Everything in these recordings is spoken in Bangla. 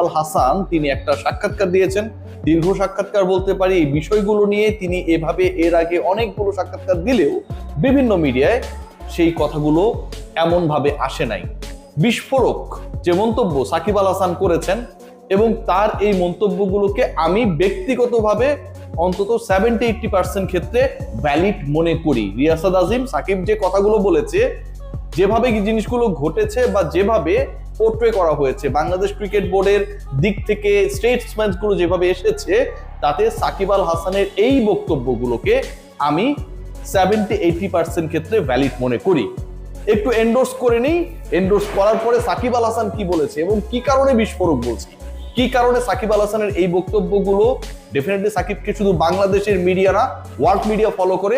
আল হাসান তিনি একটা সাক্ষাৎকার দিয়েছেন, দীর্ঘ সাক্ষাৎকার বলতে পারি। এই বিষয়গুলো নিয়ে তিনি এভাবে এর আগে অনেকগুলো সাক্ষাৎকার দিলেও বিভিন্ন মিডিয়ায় সেই কথাগুলো এমন ভাবে আসে নাই। বিস্ফোরক যে মন্তব্য সাকিব আল হাসান করেছেন এবং তার এই মন্তব্যগুলোকে আমি ব্যক্তিগতভাবে অন্তত 70-80% ক্ষেত্রে ভ্যালিড মনে করি। রিয়াসাদ আজিম সাকিব যে কথাগুলো বলেছে, যেভাবে জিনিসগুলো ঘটেছে বা যেভাবে পোর্ট্রে করা হয়েছে, বাংলাদেশ ক্রিকেট বোর্ডের দিক থেকে স্টেটসম্যান গুলো যেভাবে এসেছে, তাতে সাকিব আল হাসানের এই বক্তব্যগুলোকে আমি 70-80% ক্ষেত্রে ভ্যালিড মনে করি। একটু এন্ডোর্স করে নিই। এন্ডোর্স করার পরে সাকিব আল হাসান কি বলেছে এবং কি কারণে বিস্ফোরক বলছি, কি কারণে সাকিব আল হাসানের এই বক্তব্যগুলো ডেফিনেটলি সাকিবকে শুধু বাংলাদেশের মিডিয়া না, ওয়ার্ল্ড মিডিয়া ফলো করে,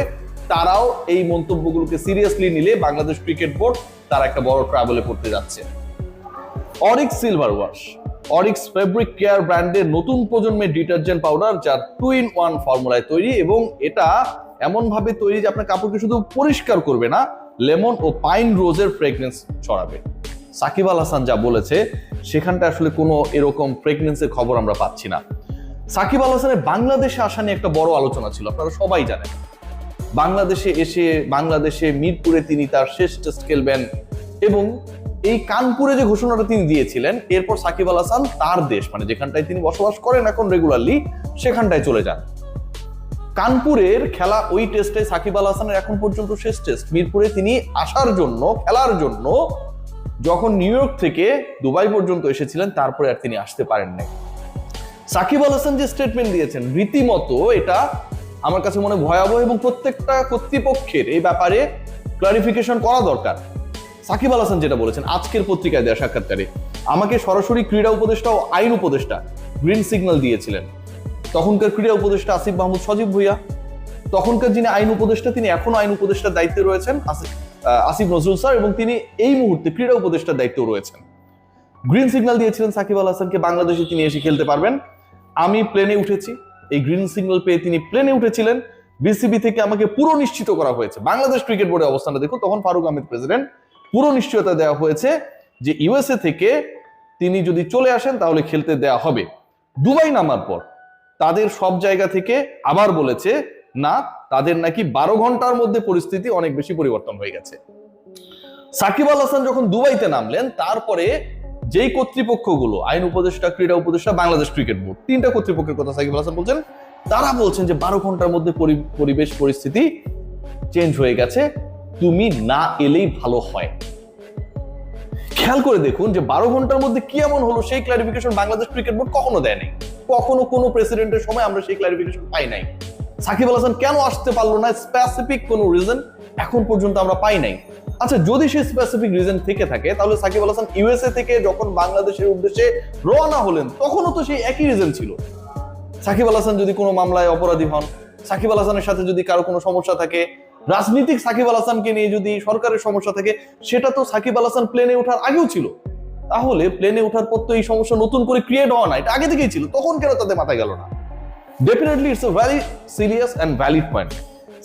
তারাও এই মন্তব্যগুলোকে সিরিয়াসলি নিলে বাংলাদেশ ক্রিকেট বোর্ড তারা একটা বড় ট্রাবলে পড়তে যাচ্ছে। Orix silver wash, Orix fabric care ব্র্যান্ডের নতুন প্রজন্মের ডিটারজেন্ট পাউডার, যা 2-in-1 ফর্মুলায় তৈরি এবং এটা এমন ভাবে তৈরি যে আপনার কাপড়কে শুধু পরিষ্কার করবে না, লেমন ও পাইন রোজের ফ্রেগনেন্স ছড়াবে। সাকিব আল হাসান যা বলেছে সেখানটা আসলে কোনো এরকম ফ্রেগনেন্সের খবর আমরা পাচ্ছি না। সাকিব আল হাসানের বাংলাদেশে আসা নিয়ে একটা বড় আলোচনা ছিল, আপনারা সবাই জানেন। বাংলাদেশে এসে বাংলাদেশে মিরপুরে তিনি তার শেষ টেস্ট খেলবেন এবং এই কানপুরে যে ঘোষণাটা তিনি দিয়েছিলেন, এরপর সাকিব আল হাসান তার দেশ মানে যেখানটায় তিনি বসবাস করেন এখন রেগুলারলি, সেখানটায় চলে যান। কানপুরের খেলা ওই টেস্টে সাকিব আল হাসানের এখন পর্যন্ত শেষ টেস্ট। মিরপুরে তিনি আসার জন্য, খেলার জন্য যখন নিউ ইয়র্ক থেকে দুবাই পর্যন্ত এসেছিলেন, তারপরে আর তিনি আসতে পারেন নাই। সাকিব আল হাসান যে স্টেটমেন্ট দিয়েছেন রীতিমতো এটা আমার কাছে মনে ভয়াবহ এবং প্রত্যেকটা কর্তৃপক্ষের এই ব্যাপারে ক্লারিফিকেশন করা দরকার। সাকিব আল হাসান যেটা বলেছেন আজকের পত্রিকায় দেওয়া সাক্ষাৎকারে, আমাকে সরাসরি ক্রীড়া উপদেষ্টা ও আইন উপদেষ্টা গ্রিন সিগন্যাল দিয়েছিলেন তখনকার ক্রীড়া উপদেষ্টা আসিফ মাহমুদ সজীব ভুইয়া, তখনকার যিনি আইন উপদেষ্টা তিনি এখনো আইন উপদেষ্টার দায়িত্বে রয়েছেন আসিফ নজরুল স্যার, এবং তিনি এই মুহূর্তে ক্রীড়া উপদেষ্টার দায়িত্ব রয়েছেন। গ্রিন সিগন্যাল দিয়েছিলেন সাকিব আল হাসানকে, বাংলাদেশে তিনি এসে খেলতে পারবেন। আমি প্লেনে উঠেছি, এই গ্রিন সিগন্যাল পেয়ে তিনি প্লেনে উঠেছিলেন। বিসিবি থেকে আমাকে পুরো নিশ্চিত করা হয়েছে, বাংলাদেশ ক্রিকেট বোর্ডের অবস্থানটা দেখুন, তখন ফারুক আহমেদ প্রেসিডেন্ট, পুরো নিশ্চয়তা দেওয়া হয়েছে যে ইউএসএ থেকে তিনি যদি চলে আসেন তাহলে খেলতে দেওয়া হবে। দুবাই নামার পর তাদের সব জায়গা থেকে আবার বলেছে না, তাদের নাকি 12 ঘন্টার মধ্যে পরিস্থিতি অনেক বেশি পরিবর্তন হয়ে গেছে। সাকিব আল হাসান যখন দুবাইতে নামলেন, তারপরে যেই কর্তৃপক্ষগুলো আইন উপদেষ্টা, ক্রীড়া উপদেষ্টা, বাংলাদেশ ক্রিকেট বোর্ড, 3টা কর্তৃপক্ষের কথা সাকিব আল হাসান বলছেন, তারা বলছেন যে 12 ঘন্টার মধ্যে পরিবেশ পরিস্থিতি চেঞ্জ হয়ে গেছে, তুমি না এলেই ভালো হয়। খেয়াল করে দেখুন যে 12 ঘন্টার মধ্যে কি এমন হলো, সেই ক্লারিফিকেশন বাংলাদেশ ক্রিকেট বোর্ড কখনো দেয় নাই। কখনো কোনো প্রেসিডেন্টের সময় আমরা সেই ক্লারিফিকেশন পাই নাই। সাকিব আল হাসান কেন আসতে পারলো না, স্পেসিফিক কোনো রিজন এখন পর্যন্ত আমরা পাই নাই। আচ্ছা, যদি সেই স্পেসিফিক রিজন থেকে থাকে, তাহলে সাকিব আল হাসান ইউএসএ থেকে যখন বাংলাদেশের উদ্দেশ্যে রওনা হলেন তখনও তো সেই একই রিজন ছিল। সাকিব আল হাসান যদি কোনো মামলায় অপরাধী হন, সাকিব আল হাসানের সাথে যদি কারো কোনো সমস্যা থাকে, রাজনীতিক সাকিব আল হাসানকে নিয়ে যদি সরকারের সমস্যা থাকে, সেটা তো সাকিব আল হাসান প্লেনে ওঠার আগেও ছিল। তাহলে প্লেনে ওঠার পর তো এই সমস্যা নতুন করে ক্রিয়েট হওয়া না, এটা আগে থেকেই ছিল, তখন কেন তাদের মাথায় গেল না? Definitely it's a very serious and valid point.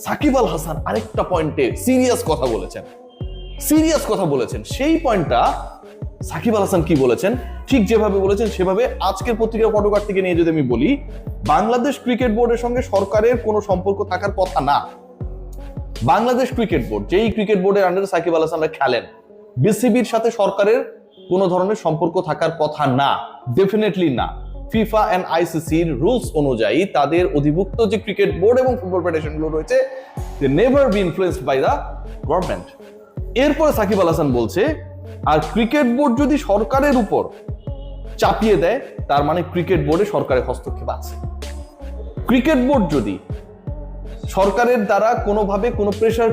Shakib Al Hasan আরেকটা পয়েন্টে সিরিয়াস কথা বলেছেন, সেই পয়েন্টটা সাকিব আল হাসান কি বলেছেন, ঠিক যেভাবে বলেছেন সেভাবে আজকের পত্রিকার ফটোকার্ড থেকে নিয়ে যদি আমি বলি, বাংলাদেশ ক্রিকেট বোর্ডের সঙ্গে সরকারের কোনো সম্পর্ক থাকার কথা না। বাংলাদেশ ক্রিকেট বোর্ড, যেই ক্রিকেট বোর্ডের আন্ডারে সাকিব আল হাসানরা খেলেন, বিসিবির সাথে সরকারের কোনো ধরনের সম্পর্ক থাকার কথা না, ডেফিনেটলি না। ফিফা এন্ড আইসিসির রুলস অনুযায়ী তাদের অধিভুক্ত যে ক্রিকেট বোর্ড এবং ফুটবল ফেডারেশন গুলো রয়েছে, they never be influenced by the government. এরপরে সাকিব আল হাসান বলছে, আর ক্রিকেট বোর্ড যদি সরকারের উপর চাপিয়ে দেয়, তার মানে ক্রিকেট বোর্ডে সরকারের হস্তক্ষেপ আছে। ক্রিকেট বোর্ড যদি সরকারের দ্বারা কোনোভাবে কোনো প্রেসার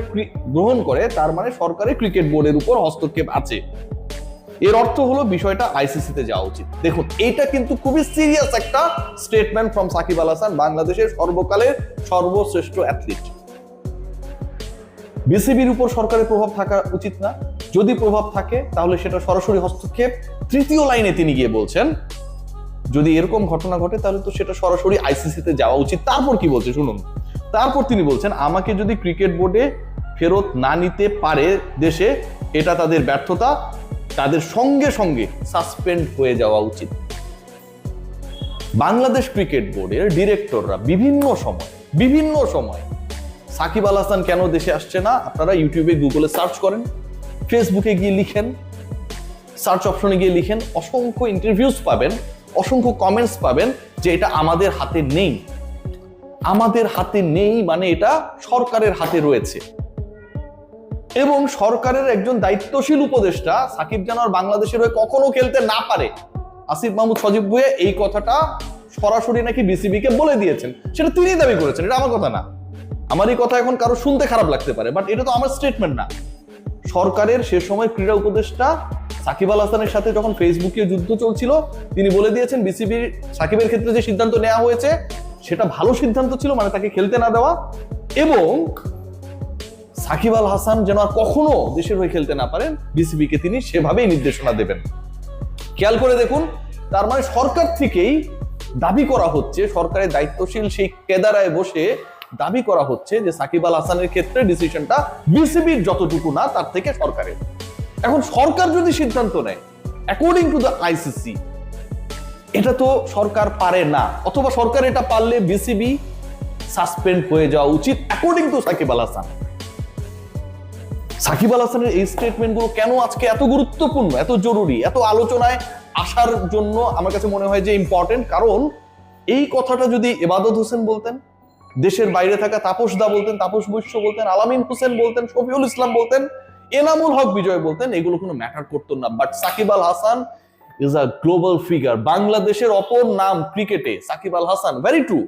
গ্রহণ করে, তার মানে সরকারের ক্রিকেট বোর্ডের উপর হস্তক্ষেপ আছে। এর অর্থ হলো বিষয়টা আইসিসিতে যাওয়া উচিত। দেখুন, এটা কিন্তু খুবই সিরিয়াস একটা স্টেটমেন্ট ফ্রম সাকিব আল হাসান, বাংলাদেশের সর্বকালের সর্বশ্রেষ্ঠ অ্যাথলিট। বিসিবির উপর সরকারের প্রভাব থাকা উচিত না, যদি প্রভাব থাকে তাহলে সেটা সরাসরি হস্তক্ষেপ। তৃতীয় লাইনে তিনি গিয়ে বলছেন, যদি এরকম ঘটনা ঘটে তাহলে তো সেটা সরাসরি আইসিসিতে যাওয়া উচিত। তারপর কি বলছে শুনুন, তারপর তিনি বলছেন, আমাকে যদি ক্রিকেট বোর্ডে ফেরত না নিতে পারে দেশে, এটা তাদের ব্যর্থতা, তাদের সঙ্গে সঙ্গে সাসপেন্ড হয়ে যাওয়া উচিত। বাংলাদেশ ক্রিকেট বোর্ডের ডিরেক্টররা বিভিন্ন সময় সাকিব আল হাসান কেন দেশে আসছে না, আপনারা ইউটিউবে গুগলে সার্চ করেন, ফেসবুকে গিয়ে লিখেন, সার্চ অপশনে গিয়ে লিখেন, অসংখ্য ইন্টারভিউজ পাবেন, অসংখ্য কমেন্টস পাবেন যে এটা আমাদের হাতে নেই। আমাদের হাতে নেই মানে এটা সরকারের হাতে রয়েছে, এবং সরকারের একজন দায়িত্বশীল উপদেষ্টা সাকিব যেন আর বাংলাদেশের হয়ে কখনো খেলতে না পারে, আসিফ মাহমুদ সজীব ভুঁইয়া এই কথাটা সরাসরি নাকি বিসিবি কে বলে দিয়েছেন। সেটা তিনি দাবি করেছেন, এটা আমার কথা না। আমার এই কথা এখন কারো শুনতে খারাপ লাগতে পারে, বাট এটা তো আমার স্টেটমেন্ট না। সরকারের সে সময় ক্রীড়া উপদেষ্টা সাকিব আল হাসানের সাথে যখন ফেসবুকে যুদ্ধ চলছিল, তিনি বলে দিয়েছেন বিসিবির সাকিবের ক্ষেত্রে যে সিদ্ধান্ত নেওয়া হয়েছে সেটা ভালো সিদ্ধান্ত ছিল, মানে তাকে খেলতে না দেওয়া, এবং সাকিব আল হাসান যেন আর কখনো দেশের হয়ে খেলতে না পারেন, বিসিবি কে তিনি সেভাবেই নির্দেশনা দেবেন। খেয়াল করে দেখুন, তার মানে সরকার থেকেই দাবি করা হচ্ছে, সরকারের দায়িত্বশীল সেই কেদারায় বসে দাবি করা হচ্ছে যে সাকিব আল হাসানের ক্ষেত্রে ডিসিশনটা বিসিবির যতটুকু না তার থেকে সরকারের। এখন সরকার যদি সিদ্ধান্ত নেয় অ্যাকর্ডিং টু দ্য আইসিসি, এটা তো সরকার পারে না, অথবা সরকার এটা পারলে বিসিবি সাসপেন্ড হয়ে যাওয়া উচিত অ্যাকর্ডিং টু সাকিব আল হাসান। সাকিব আল হাসানের এই স্টেটমেন্টগুলো কেন আজকে এত গুরুত্বপূর্ণ, এত জরুরি, এত আলোচনায় আসার জন্য আমার কাছে মনে হয় যে ইম্পর্টেন্ট, কারণ এই কথাটা যদি এবাদত হোসেন বলতেন, দেশের বাইরে থাকা তাপস দা বলতেন, তাপস বৈশ্য বলতেন, আলামিন হোসেন বলতেন, শফিউল ইসলাম বলতেন, এনামুল হক বিজয় বলতেন, এগুলো কোনো ম্যাটার করতো না। But Shakib Al Hasan is a global figure, বাংলাদেশের অপর নাম ক্রিকেটে সাকিব আল হাসান, ভেরি ট্রু।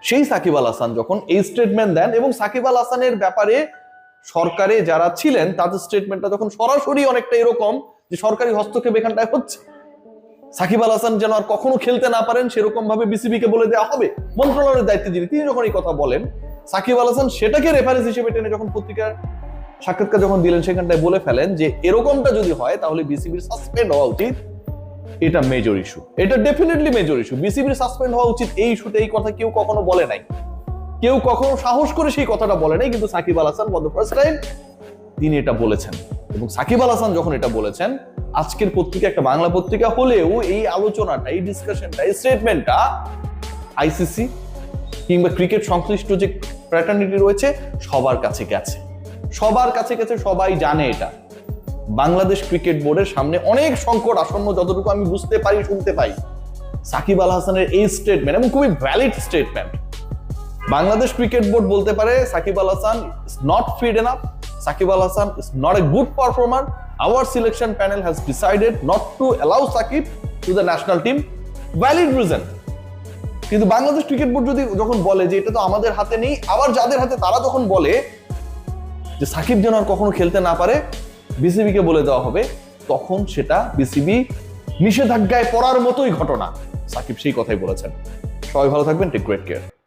সেই সাকিব আল হাসান যখন এই স্টেটমেন্ট দেন, এবং সাকিব আল হাসানের ব্যাপারে সরকারে যারা ছিলেন তাদের স্টেটমেন্টটা যখন সরাসরি অনেকটা এরকম যে সরকারি হস্তক্ষেপ এখানটায় হচ্ছে, সাকিব আল হাসান যেন আর কখনো খেলতে না পারেন সেরকম ভাবে বিসিবি কে বলে দেওয়া হবে, মন্ত্রণালয়ের দায়িত্বে যিনি, তিনি যখন এই কথা বলেন, সাকিব আল হাসান সেটাকে রেফারেন্স হিসেবে টেনে যখন পত্রিকার সাক্ষাৎকার যখন দিলেন সেখানটায় বলে ফেলেন যে এরকমটা যদি হয় তাহলে বিসিবির সাসপেন্ড হওয়া উচিত। এটা মেজর ইস্যু, এটা ডেফিনেটলি মেজর ইস্যু। বিসিবির সাসপেন্ড হওয়া উচিত এই ইস্যুতে এই কথা কেউ কখনো বলে নাই, কেউ কখনো সাহস করে সেই কথাটা বলে নাই, কিন্তু Shakib Al Hasan for the first time তিনি এটা বলেছেন। এবং সাকিব আল হাসান যখন এটা বলেছেন, আজকের পত্রিকা একটা বাংলা পত্রিকা হলেও এই আলোচনাটা, এই ডিসকাশনটা, এই স্টেটমেন্টটা আইসিসি কিংবা ক্রিকেট সংশ্লিষ্ট যে ফ্র্যাটার্নিটি রয়েছে সবার কাছে গেছে, সবার কাছে গেছে, সবাই জানে এটা। বাংলাদেশ ক্রিকেট বোর্ডের সামনে অনেক সংকট আসন্ন, যতটুকু আমি বুঝতে পারি, শুনতে পাই। সাকিব আল হাসানের এই স্টেটমেন্ট এবং খুবই valid statement, Bangladesh cricket board বলতে পারে Shakib Al Hasan is not fit enough, Shakib Al Hasan is not a good performer, our selection panel has decided not to allow Shakib to the national team, valid reason. কিন্তু বাংলাদেশ ক্রিকেট বোর্ড যদি যখন বলে যে এটা তো আমাদের হাতে নেই, আবার যাদের হাতে তারা যখন বলে যে সাকিব যেন আর কখনো খেলতে না পারে, বিসিবি কে বলে দেওয়া হবে, তখন সেটা বিসিবি নিষেধাজ্ঞায় পড়ার মতোই ঘটনা। সাকিব সেই কথাই বলেছেন। সবাই ভালো থাকবেন, টেক গ্রেট কেয়ার।